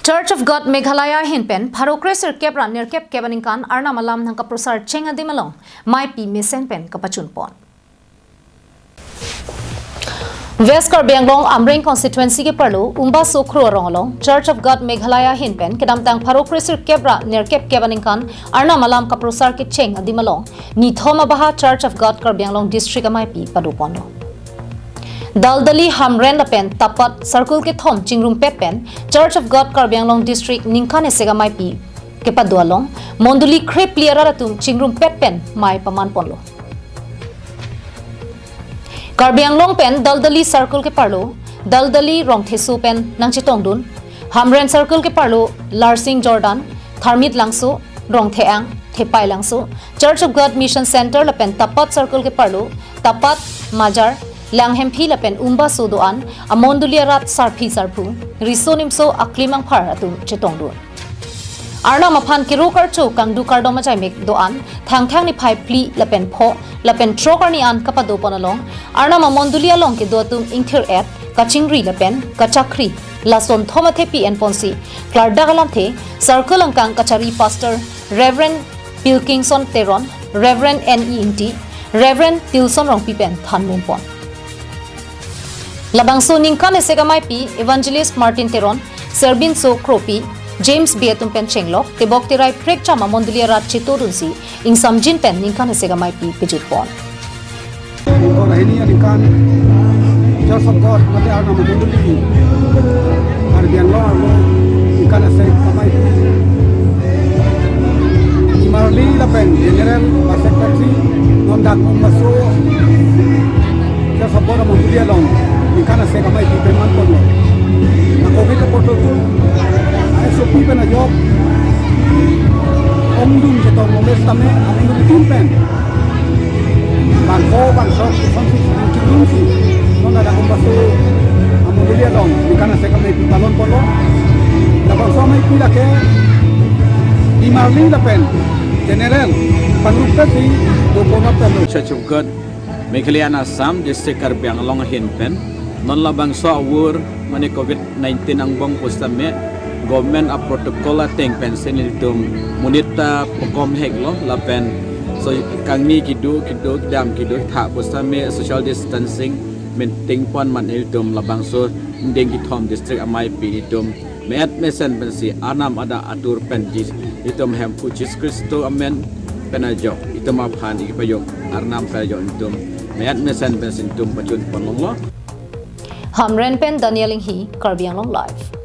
Church of God Meghalaya Hinpen Parokresir Kebra Nirkep Kebaninkan Arna Malam Nang Kaprosar Chenga Dimalong Maipi Mesen Pen Kapachunpon West Karbi Anglong Amring constituency ke perlu Umbaso Kruarongolong Church of God Meghalaya Hinpen kedamtang Parokresir Kebra Nirkep Kebaninkan Arna Malam Kaprosar ke Chenga Dimalong nithom abaha Church of God Karbi Anglong District Ameipi Padupondo Daldali Hamren Lapen Tapat Circle ke Thom Chingrum Pepen Church of God Karbi Anglong District Ningkan Asek Ameipi ke Padualong Monduli Krep Liara Atum Chingrum Pepen Mai Paman Ponlo Karbi Anglong Pen Daldali Circle ke Parlo Daldali Rongthesu Pen Nang Chitongdun Hamren Circle ke Parlo Larsing Jordan Tharmit Langsu Rongtheang Thepai Langsu Church of God Mission Center Lapen Tapat Circle ke Parlo Tapat Majar Langhempi Lapen Umbaso doan Amonduliarat Sarpi Sarpu Risonimso Aklimang Par Atum Chitongdun Arna Mapan Kirokar Cho Kangdu Kardoma Jaimek doan Thang ni Pai Pli Lapen Po Lapen Trokar ni An Kapado Ponalong Arna Mamondulia Long ke doatum Ingthir Et Kachingri Lapen Kachakri Lason Thomathepi en Ponsi Klardagalamthe Circle Angkang Kachari Pastor Reverend Pilkingson Teron Reverend N.E. Inti Reverend Tilson Rongpipen Thanmumpon Labangso Ningkan Asek Ameipi Evangelist Martin Teron Serbin So Kropi James Bietum Pen Chenglok Tebok Tirai Prek Chama Mondulia Rat Chitorunsi Ing Samjin Pen Ningkan Asek Ameipi Pijutpon Ningkan Church of God Mate Arna Monduli Karbi Anglong Ningkan Asek Ameipi Imarli Lapen General Asek Taxi Nondak Umbaso Church of God Mondulia Long Ningkan Asek Ameipi Peman Ponlo na COVID na porto tu ay sopi pa na job omdum jito momes tame aming ditimpen bangko something kinsi non ada Umbaso amulia dong Ningkan Asek Ameipi Palon Ponlo na bangso may pila ke di Marlin Lapen General panrupa si Dokono Pelo Church of God Meghalaya Assam District Karbi Anglong Hinpen non labang so awur mani COVID-19 ang bong postame government a protocol ateng pensen itum munita pokom heglo lapen so kangni kidu dam kidu tha postame social distancing maintain pon man itum labang so ndeng Nithom district Ameipi itum met mesen pensi anam ada atur penjis itum hem puchis Kristo amen penajo itum aphan ipayok arnam penajo itum met mesen pensi itum pajun ponlong Hamren Pen Daniel Inghi Karbi Anglong Live